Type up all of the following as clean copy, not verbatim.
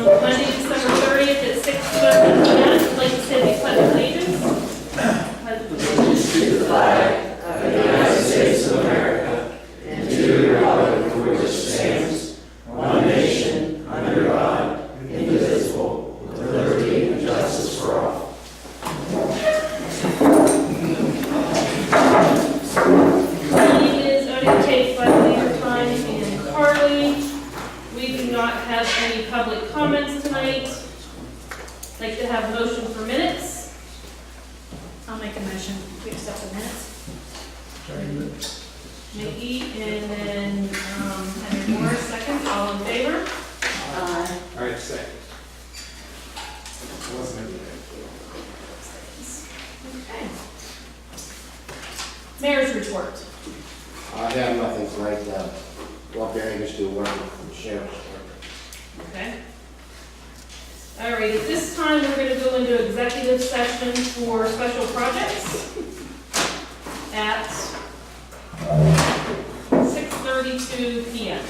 Monday, December 30th at 6:30 p.m. I'd like to say the pledge of allegiance. To the flag of the United States of America and to the republic for which it stands, one nation, under God, indivisible, with liberty and justice for all. Meeting is undertaken by Leader Time and Carly. We do not have any public comments tonight. I'd like to have a motion for minutes. I'll make a motion. We accept the minutes. Nikki, and then Henry Moore, second. All in favor? Aye. All right, second. Okay. Mayor's report. I have nothing tonight. Walk your neighbors to work from the sheriff's department. Okay. All right, at this time, we're going to go into executive session for special projects at 6:32 p.m.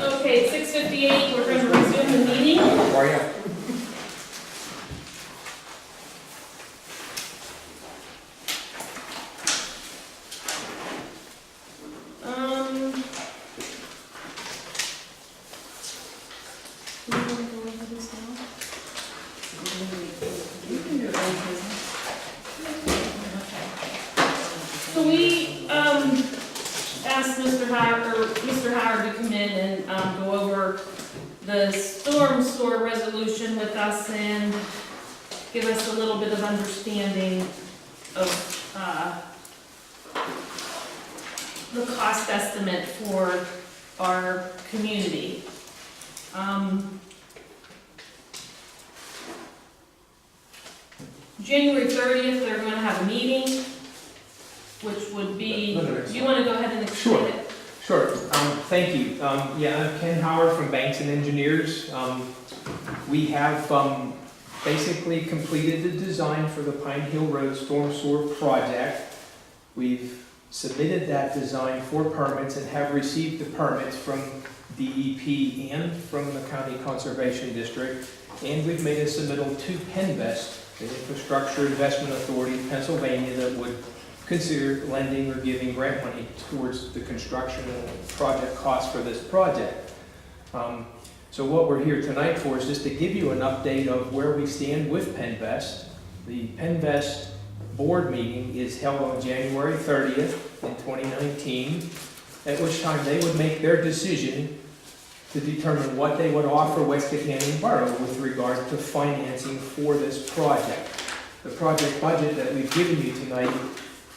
Okay, 6:58, we're going to resume the meeting. How are you? Do you want to go over this now? So we asked Mr. Howard to come in and go over the storm sewer resolution with us and give us a little bit of understanding of the cost estimate for our community. January 30th, they're going to have a meeting, which would be, do you want to go ahead and explain it? Sure. Thank you. Yeah, I'm Ken Howard from Banks and Engineers. We have basically completed the design for the Pine Hill Road Storm Sewer project. We've submitted that design for permits and have received the permits from DEP and from the County Conservation District. And we've made a submittal to Penvest, the Infrastructure Investment Authority of Pennsylvania, that would consider lending or giving grant money towards the construction and project costs for this project. So what we're here tonight for is just to give you an update of where we stand with Penvest. The Penvest board meeting is held on January 30th in 2019, at which time they would make their decision to determine what they would offer Westcott Canyon Borough with regard to financing for this project. The project budget that we've given you tonight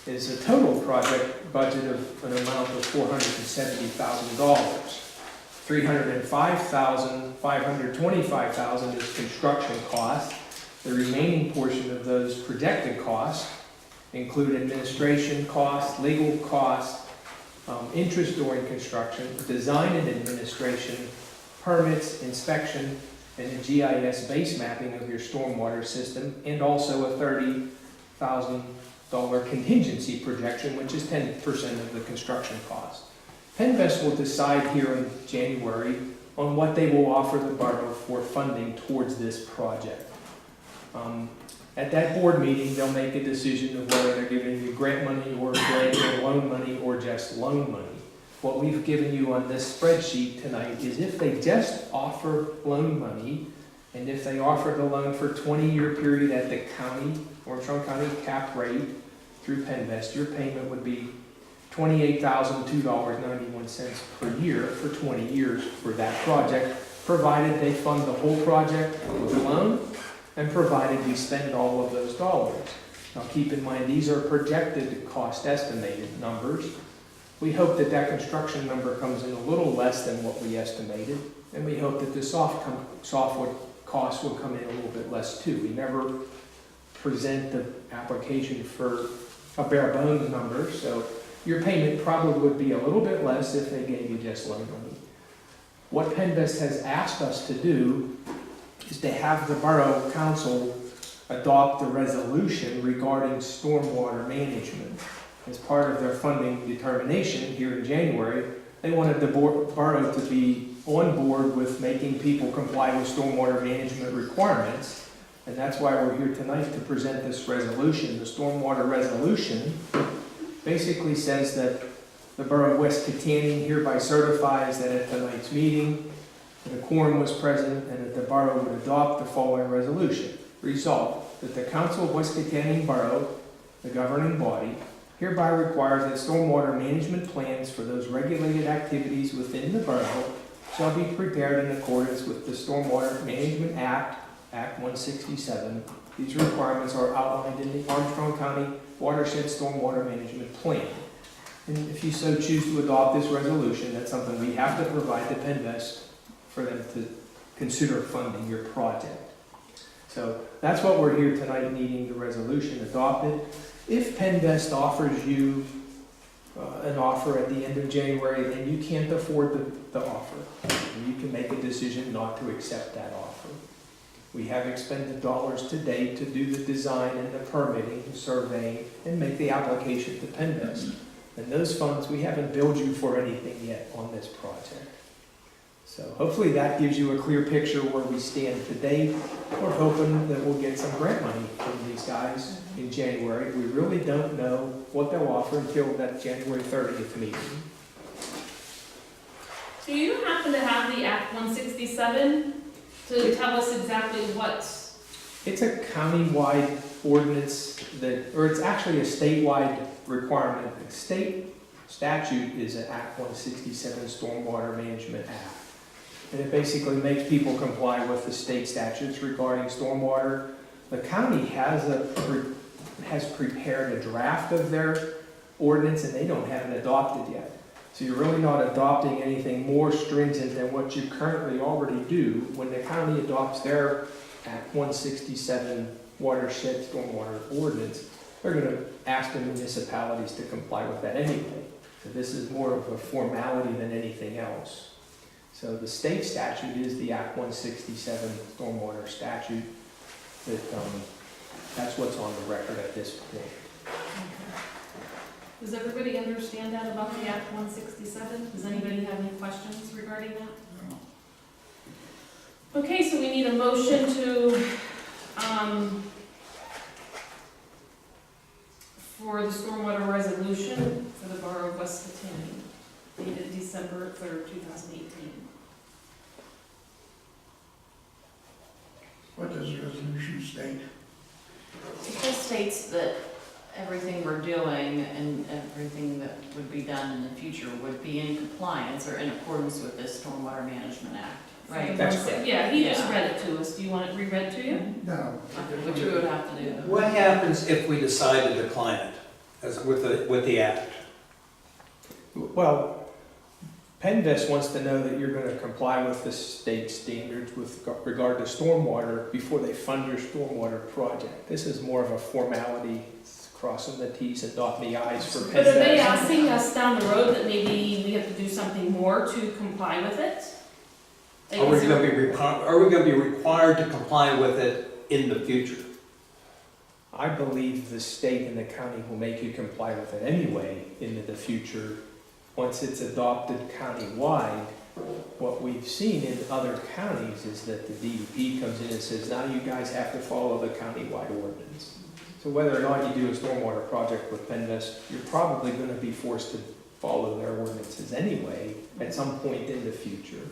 is a total project budget of an amount of $470,000. $305,525,000 is construction cost. The remaining portion of those projected costs include administration costs, legal costs, interest during construction, design and administration, permits, inspection, and a GIS base mapping of your stormwater system, and also a $30,000 contingency projection, which is 10% of the construction cost. Penvest will decide here in January on what they will offer the borough for funding towards this project. At that board meeting, they'll make a decision of whether they're giving you grant money or grant or loan money or just loan money. What we've given you on this spreadsheet tonight is if they just offer loan money, and if they offer the loan for a 20-year period at the county, Armstrong County cap rate through Penvest, your payment would be $28,002.91 per year for 20 years for that project, provided they fund the whole project with a loan, and provided we spend all of those dollars. Now keep in mind, these are projected cost estimated numbers. We hope that that construction number comes in a little less than what we estimated, and we hope that the software costs will come in a little bit less too. We never present the application for a bare bones number, so your payment probably would be a little bit less if they gave you just loan money. What Penvest has asked us to do is to have the Borough Council adopt a resolution regarding stormwater management. As part of their funding determination here in January, they wanted the borough to be on board with making people comply with stormwater management requirements. And that's why we're here tonight to present this resolution. The stormwater resolution basically says that the Borough of West Kittanning hereby certifies that at tonight's meeting, that a quorum was present and that the borough would adopt the following resolution. Resolved, that the Council of West Kittanning Borough, the governing body, hereby requires that stormwater management plans for those regulated activities within the borough shall be prepared in accordance with the Stormwater Management Act, Act 167. These requirements are outlined in the Armstrong County Watershed Stormwater Management Plan. And if you so choose to adopt this resolution, that's something we have to provide to Penvest for them to consider funding your project. So that's what we're here tonight, needing the resolution adopted. If Penvest offers you an offer at the end of January, then you can't afford the offer. And you can make a decision not to accept that offer. We have expended dollars to date to do the design and the permitting, the surveying, and make the application to Penvest. And those funds, we haven't billed you for anything yet on this project. So hopefully that gives you a clear picture where we stand today. We're hoping that we'll get some grant money from these guys in January. We really don't know what they'll offer until that January 30th meeting. Do you happen to have the Act 167 to tell us exactly what? It's a county-wide ordinance that, or it's actually a statewide requirement. The state statute is an Act 167 Stormwater Management Act. And it basically makes people comply with the state statutes regarding stormwater. The county has prepared a draft of their ordinance and they don't have it adopted yet. So you're really not adopting anything more stringent than what you currently already do. When the county adopts their Act 167 watershed stormwater ordinance, they're going to ask the municipalities to comply with that anyway. So this is more of a formality than anything else. So the state statute is the Act 167 stormwater statute. That's what's on the record at this point. Does everybody understand that about the Act 167? Does anybody have any questions regarding that? No. Okay, so we need a motion to, for the stormwater resolution for the Borough of West Kittanning, dated December 3rd, 2018. What does the resolution state? It just states that everything we're doing and everything that would be done in the future would be in compliance or in accordance with this Stormwater Management Act, right? That's correct. Yeah, he just read it to us. Do you want it reread to you? No. Which we would have to do. What happens if we decide to decline it as with the act? Well, Penvest wants to know that you're going to comply with the state standards with regard to stormwater before they fund your stormwater project. This is more of a formality, crossing the T's and dotting the I's for Penvest. But are they asking us down the road that maybe we have to do something more to comply with it? Are we going to be required to comply with it in the future? I believe the state and the county will make you comply with it anyway into the future. Once it's adopted countywide, what we've seen in other counties is that the DEP comes in and says, now you guys have to follow the countywide ordinance. So whether or not you do a stormwater project with Penvest, you're probably going to be forced to follow their ordinances anyway at some point in the future.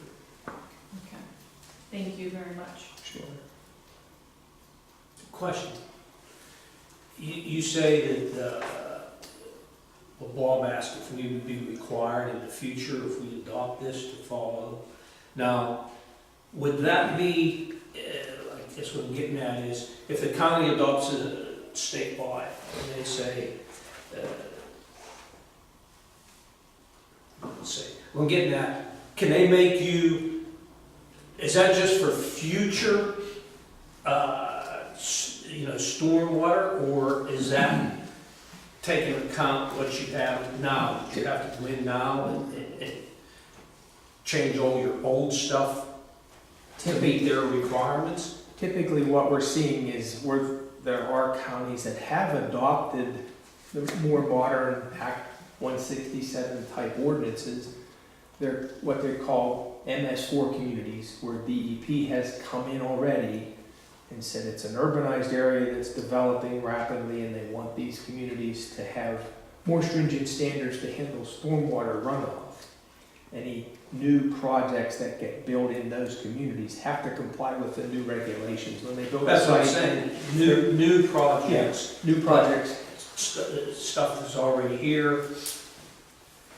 Okay, thank you very much. Sure. Question. You say that a ball basket for me would be required in the future if we adopt this to follow. Now, would that be, I guess what I'm getting at is, if the county adopts a statewide and they say, let's see, what I'm getting at, can they make you, is that just for future, stormwater, or is that take into account what you have now? You have to go in now and change all your old stuff to meet their requirements? Typically, what we're seeing is where there are counties that have adopted the more modern Act 167 type ordinances. They're what they call MS4 communities, where DEP has come in already and said it's an urbanized area that's developing rapidly, and they want these communities to have more stringent standards to handle stormwater runoff. Any new projects that get built in those communities have to comply with the new regulations when they build. That's what I'm site. saying, new projects, New projects, stuff that's already here.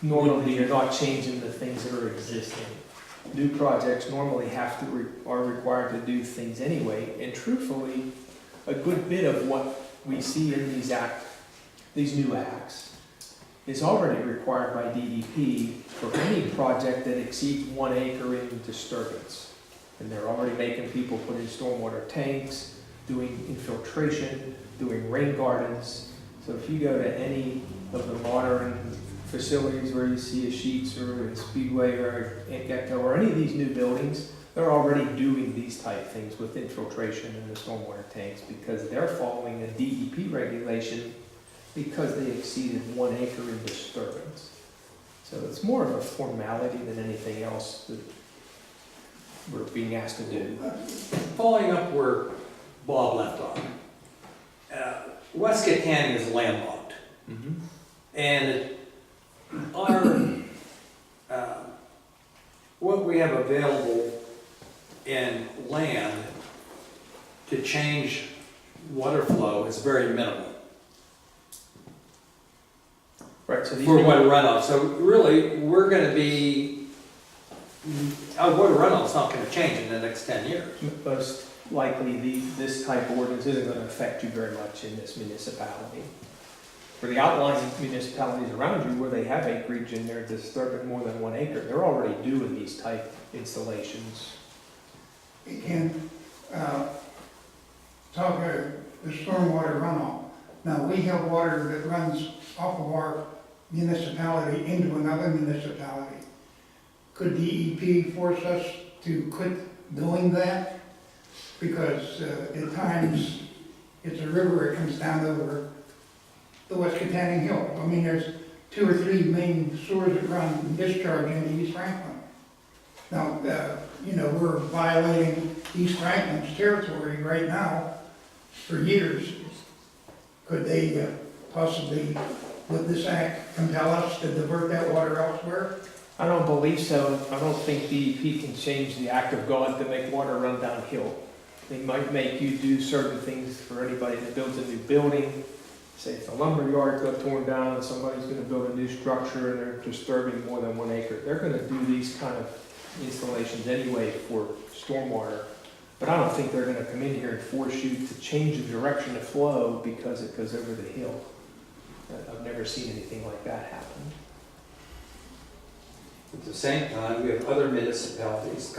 normally you're not changing the things that are existing. New projects normally are required to do things anyway, and truthfully, a good bit of what we see in these new acts is already required by DEP for any project that exceeds 1 acre in disturbance. And they're already making people put in stormwater tanks, doing infiltration, doing rain gardens. So if you go to any of the modern facilities where you see a Sheetz or a Speedway or a Gecko or any of these new buildings, they're already doing these type things with infiltration in the stormwater tanks because they're following a DEP regulation because they exceeded 1 acre in disturbance. So it's more of a formality than anything else that we're being asked to do. Following up where Bob left off, Westcott Canyon is landlocked. And what we have available in land to change water flow is very minimal Right, so these for water runoff. So really, we're going to be, our water runoff's not going to change in the next 10 years. most likely this type of ordinance isn't going to affect you very much in this municipality. For the outlying municipalities around you where they have acreage and they're disturbing more than 1 acre, they're already doing these type installations. And talk about the stormwater runoff. Now, we have water that runs off of our municipality into another municipality. Could DEP force us to quit doing that? Because at times, it's a river that comes down over the Westcott Hill. I mean, there's 2 or 3 main sewers that run and discharge into East Franklin. Now, we're violating East Franklin's territory right now for years. Could they possibly, with this act, compel us to divert that water elsewhere? I don't believe so. I don't think DEP can change the act of God to make water run downhill. They might make you do certain things for anybody that builds a new building. Say if the lumber yard got torn down and somebody's going to build a new structure and they're disturbing more than 1 acre, they're going to do these kind of installations anyway for stormwater. But I don't think they're going to come in here and force you to change the direction of flow because it goes over the hill. I've never seen anything like that happen. At the same time, we have other municipalities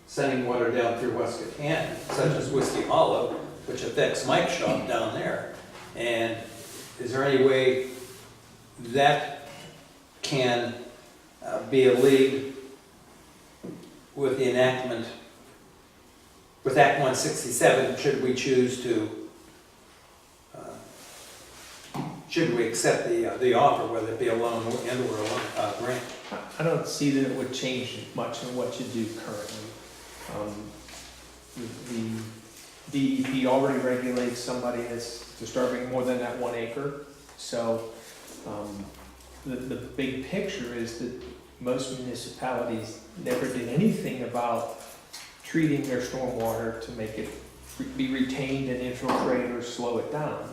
sending water down through Westcott Canyon, such as Whiskey Hollow, which affects Mike's shop down there. And is there any way that can be allayed with the enactment, with Act 167, should we choose to, should we accept the offer, whether it be a loan and or a grant? I don't see that it would change much in what you do currently. The DEP already regulates somebody that's disturbing more than that 1 acre. So the big picture is that most municipalities never did anything about treating their stormwater to make it be retained and infiltrate or slow it down.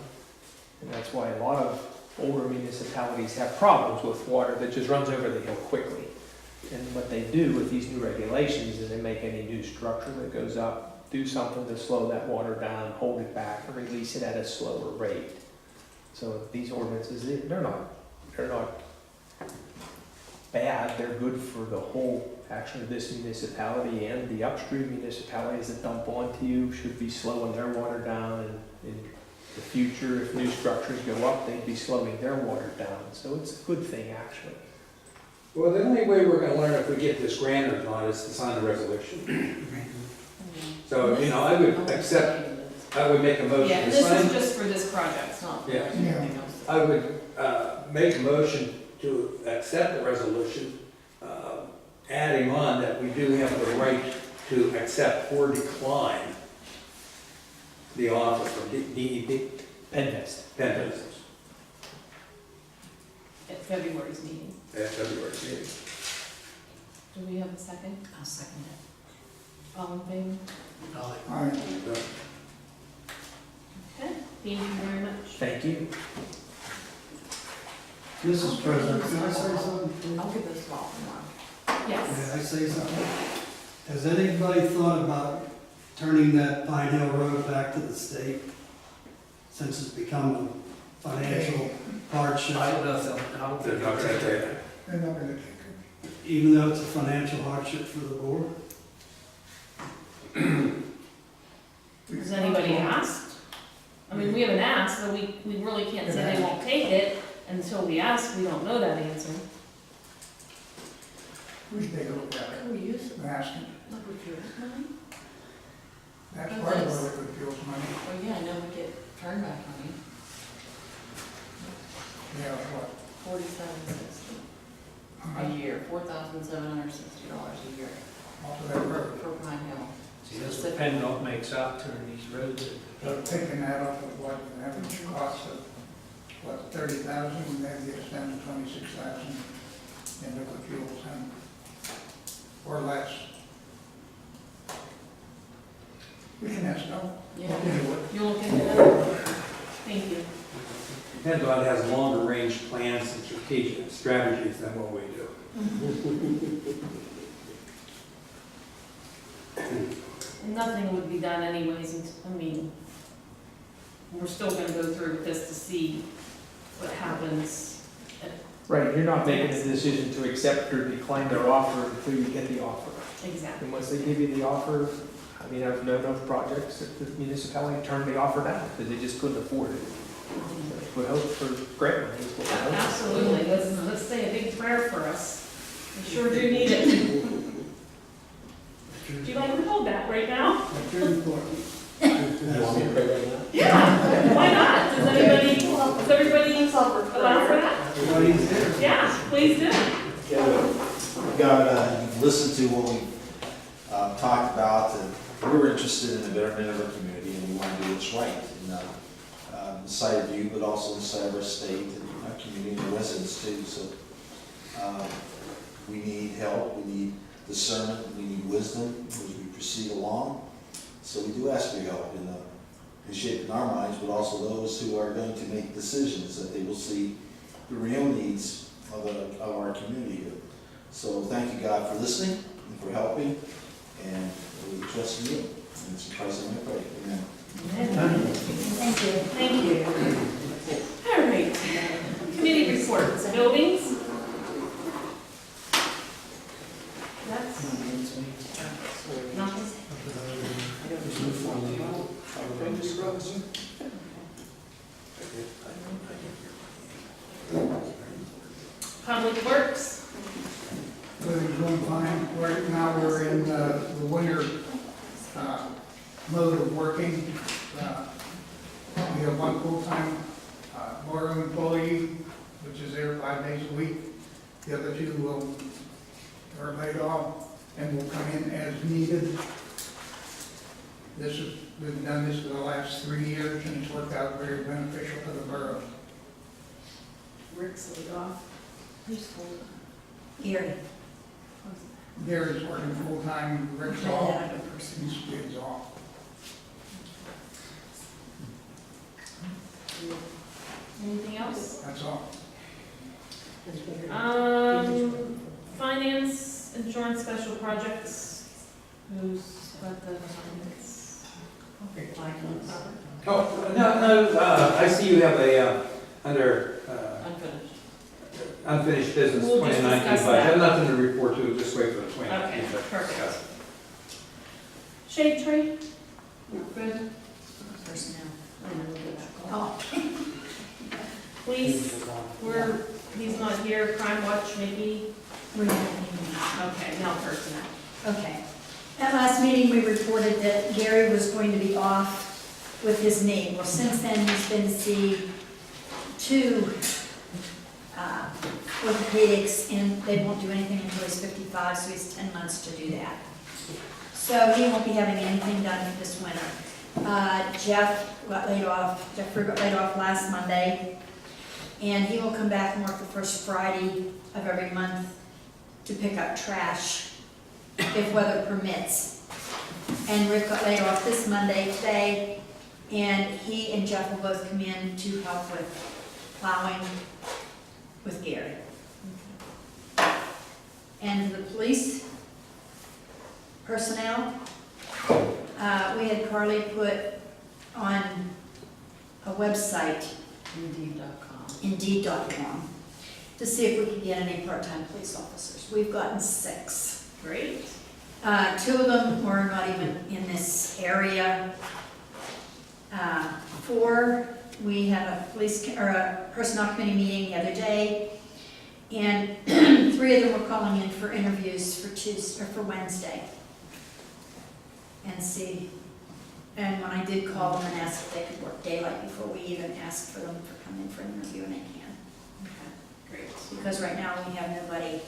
And that's why a lot of older municipalities have problems with water that just runs over the hill quickly. And what they do with these new regulations is they make any new structure that goes up, do something to slow that water down, hold it back, and release it at a slower rate. So these ordinances, they're not bad, they're good for the whole, actually this municipality and the upstream municipalities that dump onto you should be slowing their water down and the future, if new structures go up, they'd be slowing their water down. So it's a good thing, actually. Well, the only way we're gonna learn if we get this grant or not is to sign a resolution. So, I would accept, I would make a motion Yeah, to this sign. is just for this project, it's not for Yeah. anything else. I would make a motion to accept the resolution, adding on that we do have the right to accept or decline the offer from DEP. Penvest. Penvest, At February's meeting. at February's meeting. Do we have a second? I'll second it. All in favor? All right. Okay, thank you very much. Thank you. Mrs. President, can I say something? please? I'll give this to all tomorrow. Yes. May I say something? Has anybody thought about turning that Pine Hill Road back to the state? Since it's become a financial hardship, I don't know if They're not gonna take it. They're not gonna take it. even though it's a financial hardship for the board? Has anybody asked? I mean, we haven't asked, so we really can't say they won't take it until we ask, we don't know that answer. We should take a look at it. Can we use it? And ask him. Liquid fuels money? That's part of our liquid fuels money. Well, yeah, I know we get turn back money, Yeah, what? $47.60 How a much year, $4,760 a year off of that road? for Pine Hill. See, that's what PennDOT makes out turning these roads. So taking that off of what, an average cost of, what, 30,000, and that gets down to 26,000 in liquid fuels and, or less. We can ask no. Yeah. Look into it. You'll look into that? Thank you. PennDOT has longer range plans and strategic strategies than what we do. Nothing would be done anyways, I mean, we're still gonna go through with this to see what happens. Right, you're not making a decision to accept or decline their offer until you get the offer. Exactly. And once they give you the offer, I mean, I've known of projects that the municipality turned the offer down because they just couldn't afford it. We hope for grant money is what we hope. Absolutely, let's say a big prayer for us. We sure do need it. Do you like to hold that right now? That's very important. Yeah, why not? Does everybody allow for that? Everybody's there. Yeah, please do. We've got, you've listened to what we talked about, and we're interested in the betterment of our community, and we want to do what's right in inside of you, but also inside of our state and our community and the residents too. So we need help, we need discernment, we need wisdom as we proceed along. So we do ask for your help in shaping our minds, but also those who are going to make decisions, that they will see the real needs of our community here. So thank you, God, for listening and for helping, and we trust in you. And it's in Christ's name I pray. Amen. Thank you. Thank you. All right. Committee reports, buildings. That's nothing. Public Works. We're doing fine. Right now, we're in the winter mode of working. We have one full-time borough employee, which is there 5 days a week. The other two are laid off and will come in as needed. We've done this for the last 3 years, and it's worked out very beneficial to the borough. Rick's laid off. Who's full? Gary. Gary's working full-time, Rick's off, and Squid's off. Anything else? That's all. Finance, insurance, special projects. Who's got the finance? Oh, no, I see you have a, under Unfinished. unfinished business We'll just 2019 discuss budget. I have that. nothing to report to, just wait for the 2019 Okay, budget. perfect. Shade tree? Good. Personnel. I'm gonna look at that. Oh, Police, he's not here, crime watch, maybe, we're not meeting. okay, now personnel. Okay. At last meeting, we reported that Gary was going to be off with his knee. Well, since then, he's been to see two orthopedics, and they won't do anything until he's 55, so he's 10 months to do that. So he won't be having anything done this winter. Jeff got laid off, Jeffrey got laid off last Monday, and he will come back and work the first Friday of every month to pick up trash if weather permits. And Rick got laid off this Monday, today, and he and Jeff will both come in to help with plowing with Gary. And the police personnel, we had Carly put on a website, Indeed.com, to see if we could get any part-time police officers. We've gotten 6. Great. 2 of them were not even in this area. 4, we had a personnel committee meeting the other day, and 3 of them were calling in for interviews for Tuesday or for Wednesday. And when I did call them and asked if they could work daylight before we even asked for them to come in for an interview, and they can. Okay, great. Because right now we have nobody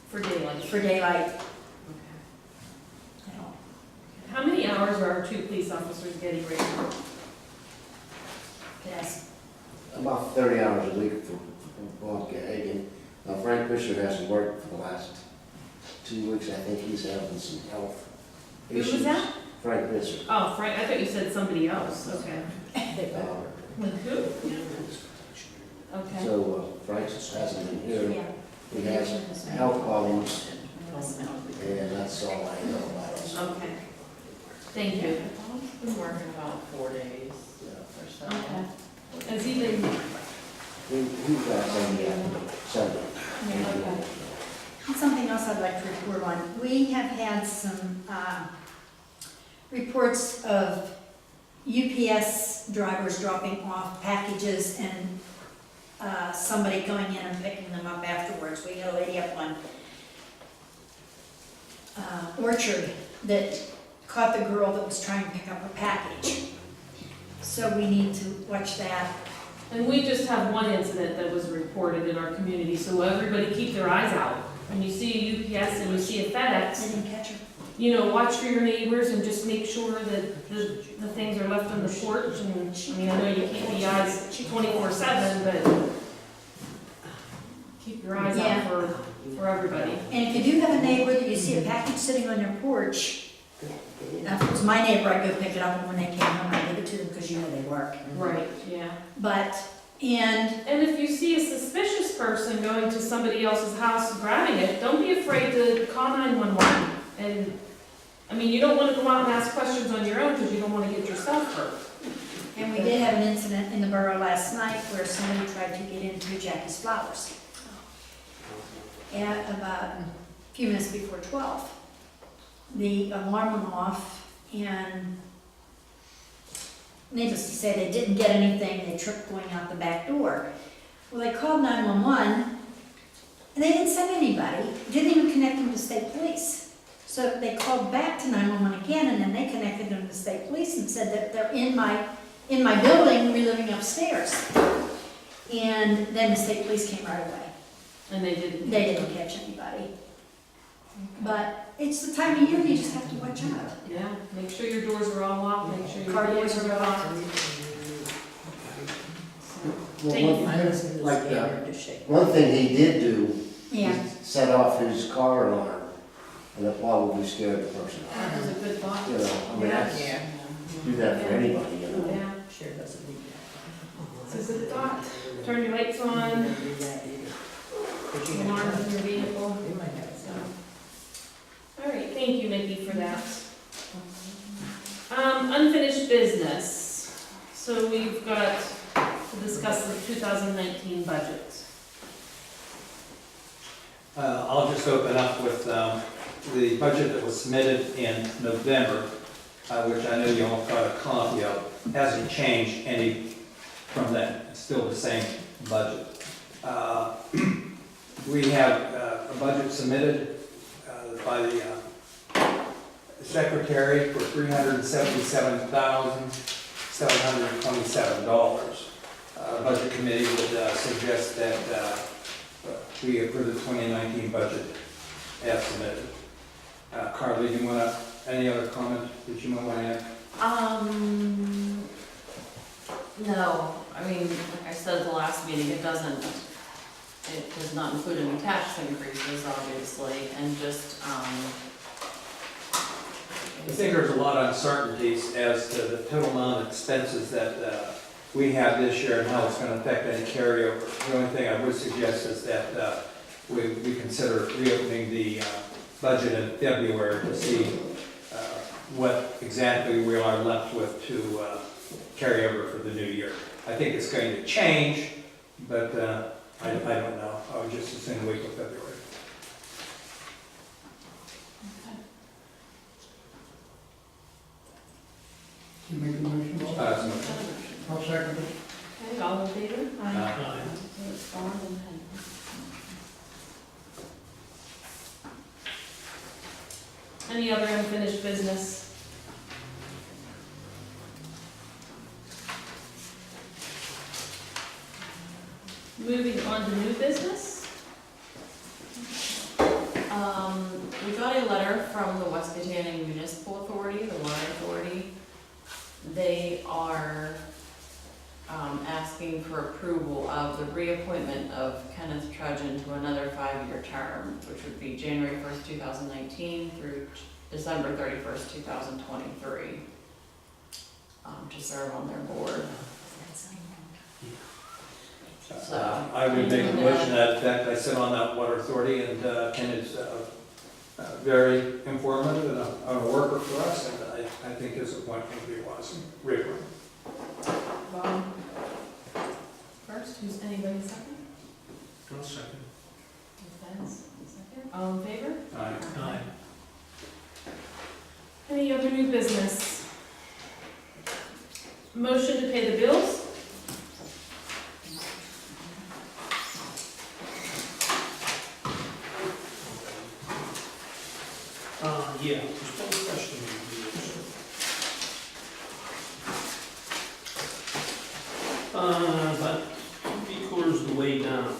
For daylight. for daylight Okay. at all. How many hours are our 2 police officers getting right now? Yes. About 30 hours a week for Bob Gagan. Now Frank Fisher hasn't worked for the last 2 weeks. I think he's having some health Who issues. was that? Frank Fisher. Oh, Frank, I thought you said somebody else, okay. With who? Okay. So Frank hasn't been here. Yeah. He has health problems, and that's all I know about it. Okay. Thank you. Been working about 4 days Yeah. or so. Okay. Has he been, He's got Sunday. Okay. And something else I'd like to report on. We have had some reports of UPS drivers dropping off packages and somebody going in and picking them up afterwards. We had a lady up on Orchard that caught the girl that was trying to pick up a package. So we need to watch that. and we just have one incident that was reported in our community, so everybody keep their eyes out. When you see a UPS and you see a I FedEx, didn't catch her. you know, watch for your neighbors and just make sure that the things are left on the porch. And, I mean, I know you can't be eyes 24/7, but keep your eyes Yeah. out for everybody. And if you do have a neighbor that you see a package sitting on your porch, if it was my neighbor, I'd go pick it up, and when they came home, I'd give it to them, because you know they work. Right, yeah. And And if you see a suspicious person going to somebody else's house and grabbing it, don't be afraid to call 911. And, I mean, you don't want to go out and ask questions on your own because you don't want to get yourself hurt. And we did have an incident in the borough last night where somebody tried to get into Jackie's Flowers at about a few minutes before 12. The alarm went off, and needless to say, they didn't get anything. They tripped going out the back door. Well, they called 911, and they didn't send anybody, didn't even connect them to state police. So they called back to 911 again, and then they connected them to state police and said that they're in my building, we're living upstairs. And then the state police came right away. And they didn't. They didn't catch anybody. But it's the time of year you just have to watch out. Yeah, make sure your doors are all locked, make sure your Car doors vehicles are are locked. One thing he did do, Yeah. set off his car alarm, and it probably scared the person. That was a good thought. You know, I mean, that's, do that for anybody, you know. Yeah. It's a good thought. Turn your lights on, alarms in your vehicle. So. All right, thank you, Mickey, for that. Unfinished business. So we've got to discuss the 2019 budget. I'll just open up with the budget that was submitted in November, which I know you all got a copy of. hasn't changed any from then. It's still the same budget. We have a budget submitted by the secretary for $377,727. Budget committee would suggest that we approve the 2019 budget as submitted. Carly, do you want to, any other comment that you might want to add? No, I mean, like I said at the last meeting, it does not include any tax increases, obviously, and just, I think there's a lot of uncertainties as to the total amount of expenses that we have this year and how it's going to affect any carryover. The only thing I would suggest is that we consider reopening the budget in February to see what exactly we are left with to carry over for the new year. I think it's going to change, but I don't know. I would just assume wait till February. You make a motion? I'll second it. Okay, all in favor? Aye. So it's Bond and Henry. Any other unfinished business? Moving on to new business? we got a letter from the West Kittanning Municipal Authority, the Water Authority. They are asking for approval of the reappointment of Kenneth Trudgeon to another 5-year term, which would be January 1st, 2019 through December 31st, 2023, to serve on their board. So, I would make a motion to that effect. I sit on that water authority, and Ken is very informative and a worker for us, and I think his appointment would be wise. Reappointment. Bob? First, who's anybody second? I'll second. Defense, second. All in favor? Aye. Aye. Any other new business? Motion to pay the bills? Yeah, just one question. About 3/4 of the way down.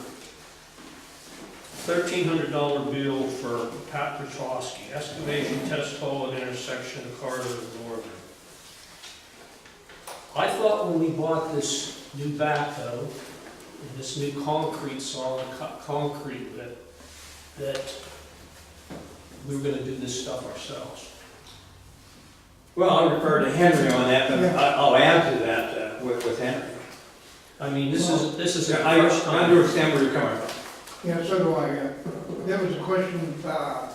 $1,300 bill for Pat Petrosky, excavation test hole at intersection of Carter and Northern. I thought when we bought this new backhoe, and this new concrete, solid concrete, that we were gonna do this stuff ourselves. Well, I'll refer to Henry on that, but I'll add to that with Henry. I mean, this is the I first time. understand where you're coming from. Yeah, so do I. There was a question of a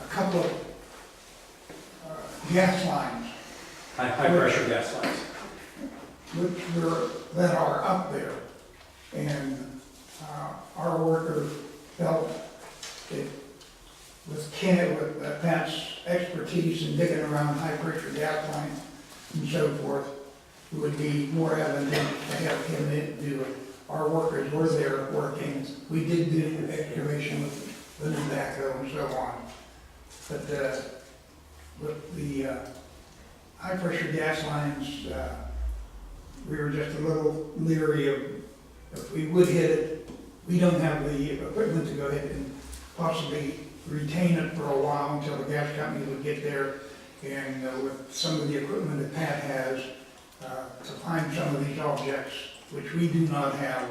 couple of gas lines High pressure gas lines. that are up there. And our worker felt that with Pat's expertise in digging around high pressure gas lines and so forth, it would be more advantageous to have him do it. Our workers were there working. We did do excavation with the backhoe and so on. But with the high pressure gas lines, we were just a little leery of if we would hit it. We don't have the equipment to go ahead and possibly retain it for a while until the gas company would get there. And with some of the equipment that Pat has, to find some of these objects, which we do not have,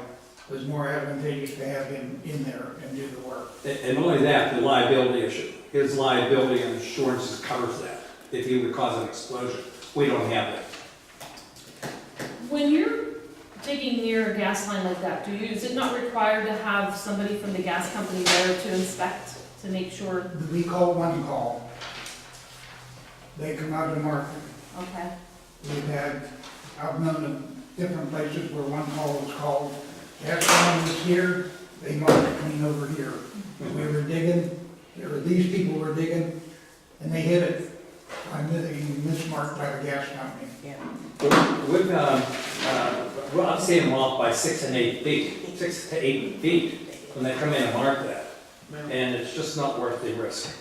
was more advantageous to have him in there and do the work. And only that, the liability issue. His liability insurance covers that. If he would cause an explosion, we don't have that. When you're digging near a gas line like that, is it not required to have somebody from the gas company there to inspect, to make sure? We call one call. They come out and mark it. Okay. I've known of different places where one call was called, gas line was here, they marked it clean over here. We were digging, these people were digging, and they hit it, mismarked by the gas company. With, well, I'm seeing them off by 6 and 8 feet, 6 to 8 feet when they come in and mark that. And it's just not worth the risk.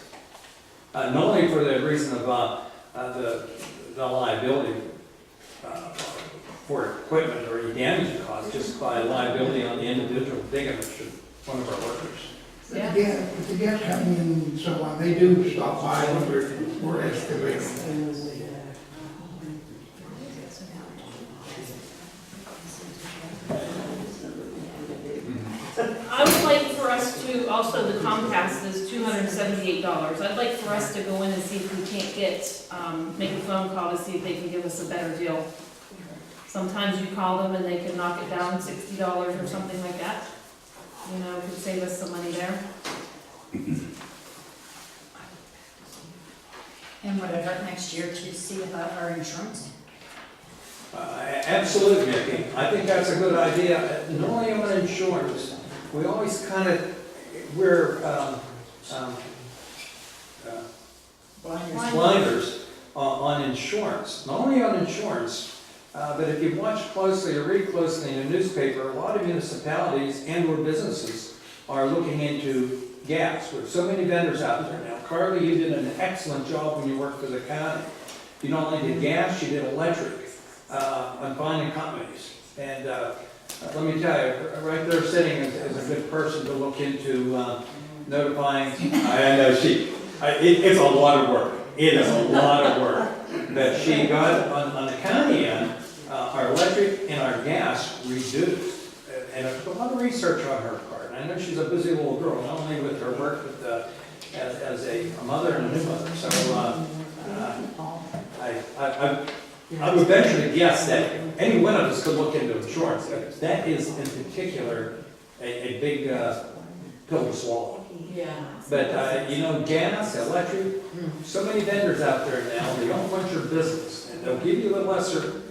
Not only for the reason of the liability for equipment or any damage caused, just by liability on the individual digging it should one of our workers. Yeah. If the guests come in and so on, they do stop by when we're excavating. I would like for us to, also the Comcast is $278. I'd like for us to go in and see if we can't get, make a phone call to see if they can give us a better deal. Sometimes you call them and they can knock it down $60 or something like that. You know, could save us some money there. And would it hurt next year to see about our insurance? Absolutely, Mickey. I think that's a good idea. Normally on insurance, we always kind of, we're blinders on insurance. Not only on insurance, but if you watch closely or read closely in the newspaper, a lot of municipalities and or businesses are looking into gas. With so many vendors out there now. Carly, you did an excellent job when you worked for the county. You not only did gas, you did electric on finding companies. And let me tell you, right there sitting is a good person to look into notifying. I know it's a lot of work. It is a lot of work that she got on the county end. Our electric and our gas reduced, and a lot of research on her part. And I know she's a busy little girl, not only with her work, but as a mother and a new mother. So I would venture to guess that any one of us could look into insurance. That is, in particular, a big pill to swallow. Yeah. But, you know, gas, electric, so many vendors out there now, they don't want your business. And they'll give you a lesser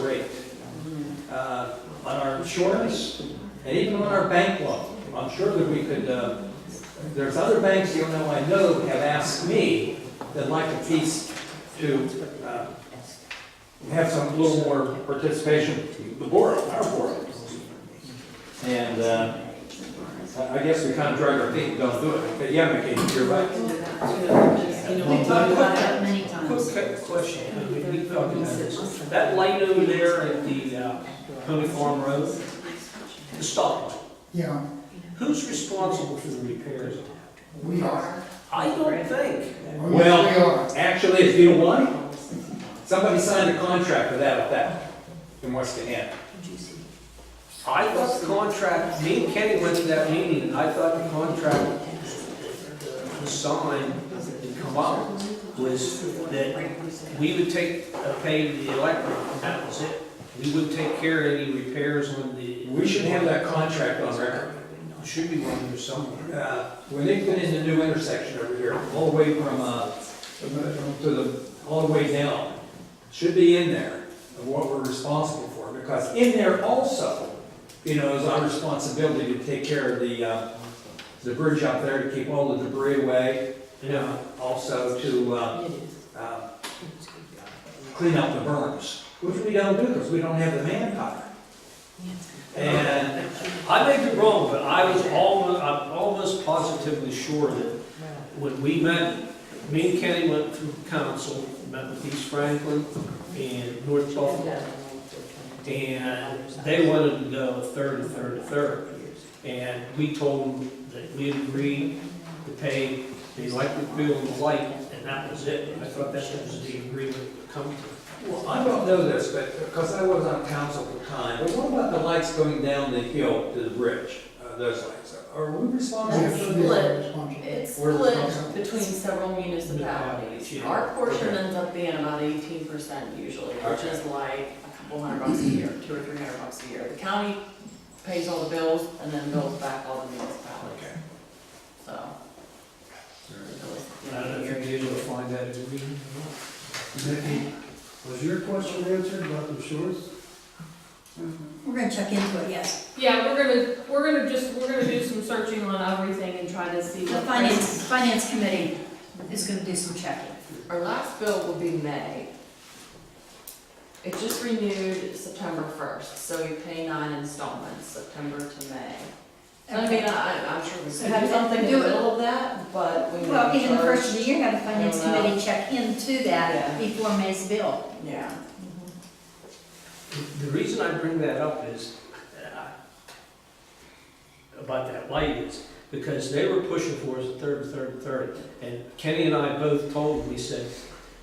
rate. On our insurance, and even on our bank loan, I'm sure that we could, there's other banks, you know, I know have asked me that like a piece to have some little more participation, the board, our board. And I guess we kind of drag our feet and don't do it. But yeah, McKay, you're right. We talked about that many times. Quick question. We talked about this. That light over there at the Pony Farm Road, the stoplight, Yeah, who's responsible for the repairs? we are. I don't think. Oh, yes, we are. Well, actually, if you don't want it, somebody signed a contract for that effect in West Canada. I thought the contract, me and Kenny went to that meeting, and I thought the contract, the sign that come up was that we would pay the electric, and that was it. We would take care of any repairs on the. We should have that contract on record. Should be one here somewhere. When they put in the new intersection over here, all the way from, all the way down, should be in there of what we're responsible for, because in there also, you know, is our responsibility to take care of the bridge up there, to keep all the debris away. Yeah. Also to, clean up the berms, which we don't do because we don't have the manpower. And I may be wrong, but I'm almost positively sure that when we met, me and Kenny went through council, met with East Franklin and North Buffalo. And they wanted to go third. And we told them that we agreed to pay the electric bill and the light, and that was it. I thought that was the agreement to come to. well, I don't know this, but because I was on council at the time, but what about the lights going down the hill to the bridge? Those lights, are we responsible Yes, for we this? are responsible. It's We're split responsible. between several municipalities. Yeah. Our portion Okay. ends up being about 18% usually, which Okay. is like a couple $100 a year, $200 or $300 a year. The county pays all the bills and then bills back all the municipalities, Okay. so. I don't know if you'd be able to find that agreement. Vicki, was your question answered about the insurance? We're gonna check into it, yes. Yeah, we're gonna do some searching on everything and try to see The what. finance committee is gonna do some checking. Our last bill will be May, It just renewed September 1st, so we pay 9 installments, September to May. I mean, I'm sure we So could how do do something in do the it? middle of that, but we Well, may in the first of charge. the year, have the finance I don't know. committee check into that Yeah. before May's bill. Yeah. The reason I bring that up is, about that light is, because they were pushing for us a third. And Kenny and I both told them, we said,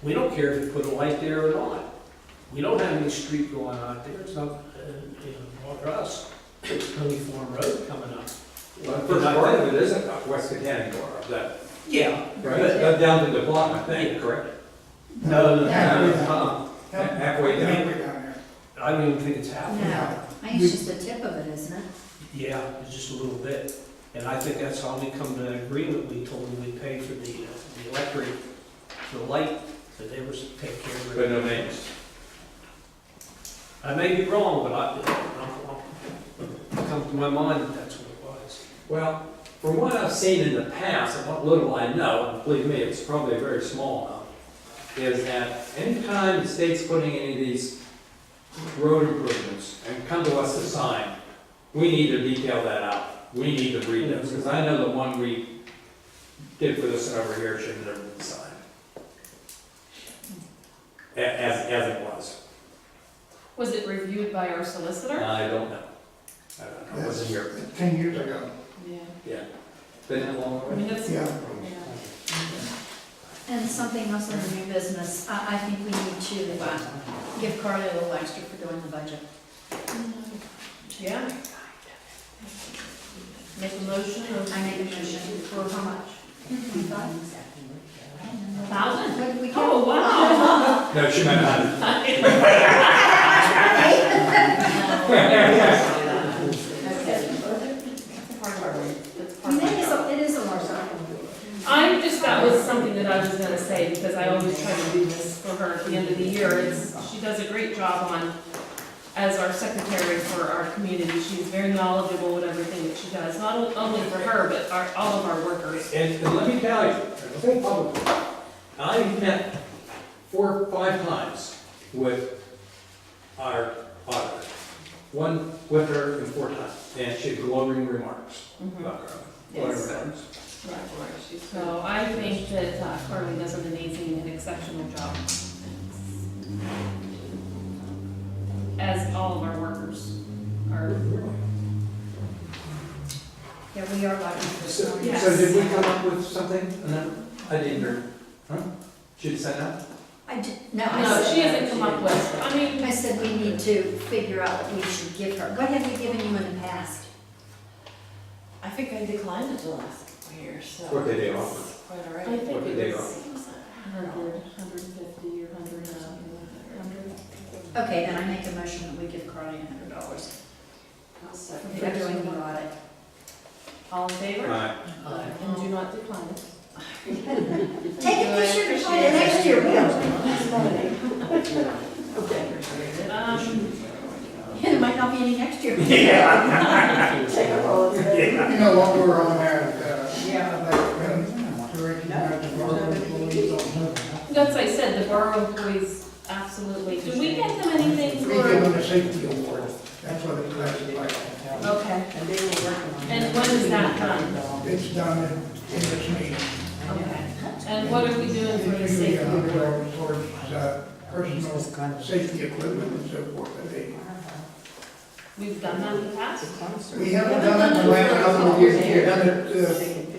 we don't care if you put a light there or not. We don't have any street going out there, it's not, bother us. It's Honey Farm Road coming up. Well, the first part of it isn't up West Canandaigua, up that, Yeah. right, that down to the bottom, I think, correct? No, Halfway down. Halfway down there. I don't even think it's happening. No, I think it's just the tip of it, isn't it? Yeah, it's just a little bit. And I think that's how we come to an agreement. We told them we'd pay for the electric, the light, that they were to take care of it. But no names. I may be wrong, but it comes to my mind that that's what it was. Well, from what I've seen in the past, and what little I know, and believe me, it's probably a very small amount, is that anytime the state's putting any of these road improvements and come to us to sign, we need to detail that out. We need to read this, because I know the one we did for this one over here should have never been signed. As it was. Was it reviewed by our solicitor? I don't know. I don't know, I wasn't here. 10 years ago. Yeah. Yeah. Been that long I already? mean, that's, Yeah. And something else in the new business, I think we need to give Carly a little extra for doing the budget. yeah. Make a motion of. I make a motion for how much? 25? 1,000? What did we get? Oh, wow. No, she meant 100. I mean, it is a large sum. I just, that was something that I was gonna say, because I always try to do this for her at the end of the year. She does a great job as our secretary for our community. She's very knowledgeable with everything that she does, not only for her, but all of our workers. And let me tell you, I think publicly, I met 4 or 5 times with our auditor. One with her and 4 times, and she had glowing remarks about her. Glowing Yes. remarks. So I think that Carly does an amazing and exceptional job. As all of our workers are. Yeah, we are lucky for So some. Yes. so did we come up with something? No, I didn't hear. Huh? She sent out? No, she hasn't come up with, I mean, I said we need to figure out what we should give her. What have we given you in the past? I think I declined it the last couple of years, so. What did they offer? It's quite all I right. think What did it they was offer? 100, 150 or 100. Okay, then I make a motion that we give Carly $100 I'll for second. doing the audit. All in favor? Right. And do not decline it. Take it this year, try it next year. There might not be any next year. You know, while we were on that, to recognize the borough employees on That's what I said, the borough employees, absolutely. Do we get them anything we give for? them a safety award. That's what it's like. Okay. And when is that done? It's done in this meeting. Okay. And what are we doing for the safety award? Towards personal safety equipment and so forth. that they- We've done that in the past? We haven't done it in the last couple of years. We've done it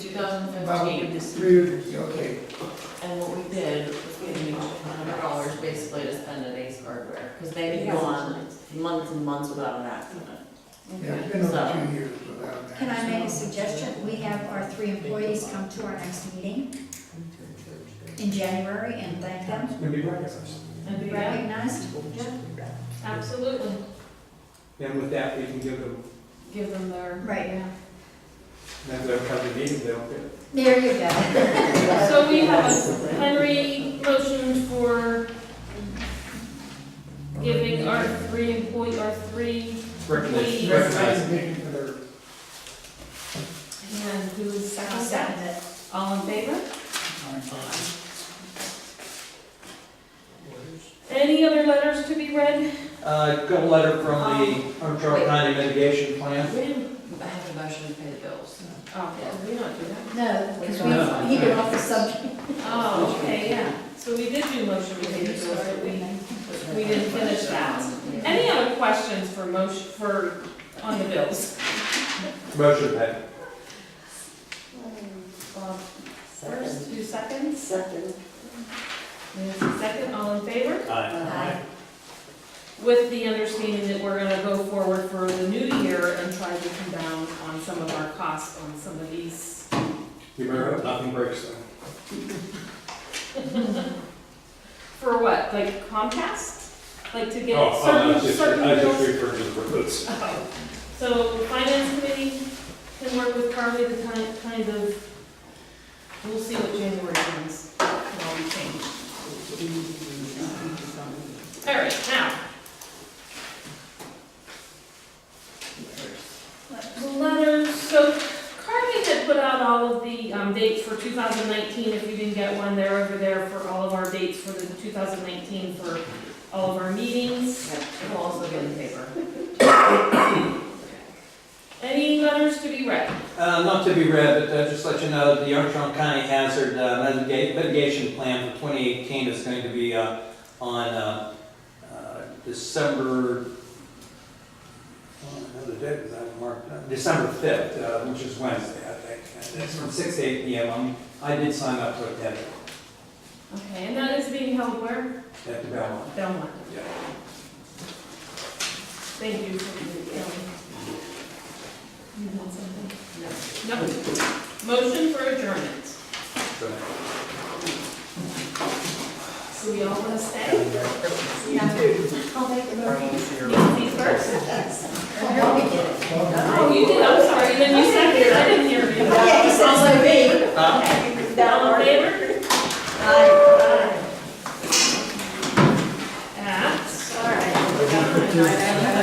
2015, about 3 years, okay. and what we did was give you $100 basically to spend at Ace Hardware, because they've gone months and months without an accident. Yeah, it's been over 2 years without that. Can I make a suggestion? We have our 3 employees come to our next meeting in January and thank them It's gonna be breakfast. and be Yeah, recognized. absolutely. And with that, we can give them, Give them their. Right. and if they'll come to meetings, they'll get it. There you go. So we have a Henry motion for giving our 3 employees. Recognition. Recognition for their And who's I'll second second that? it. All in favor? Any other letters to be be read? Got a letter from the Armstrong County mitigation plan. We didn't have a motion to pay the bills. Oh, did we not do that? No, because No. he got off the subject. Oh, okay, yeah. So we did do motion to pay the bills, but we didn't finish that. Any other questions for on the bills? Motion to pay. Bob first, 2 seconds. Second. Nancy second, all in favor? Aye. With the understanding that we're gonna go forward for the new year and try to come down on some of our costs on some of these. You remember, nothing breaks them. For what, like Comcast? Like to get Oh, certain I just bills? referred to the roads. Oh. So finance committee can work with Carly to kind of, we'll see what January brings, and all we change. All right, now. The letters, so Carly had put out all of the dates for 2019, if you didn't get one, they're over there for all of our dates for the 2019 for all of our meetings. It'll also be in the paper. Any letters to be read? Not to be read, but just let you know that the Armstrong County Hazard Mitigation Plan for 2018 is going to be on December, another date was that marked, December 5th, which is Wednesday, I think. And it's from 6 to 8 p.m. I did sign up to attend it Okay, and that is being held where? at the Belmont. Belmont. Yeah. Thank you for you had something? No. Motion for adjournment. So, So we all want to stay? Yeah. I'll make the motion. Nancy first? I'll make it. Oh, you did, I'm sorry, then you seconded, I didn't hear you. Yeah, he said so me. All in favor? Aye. At? All right.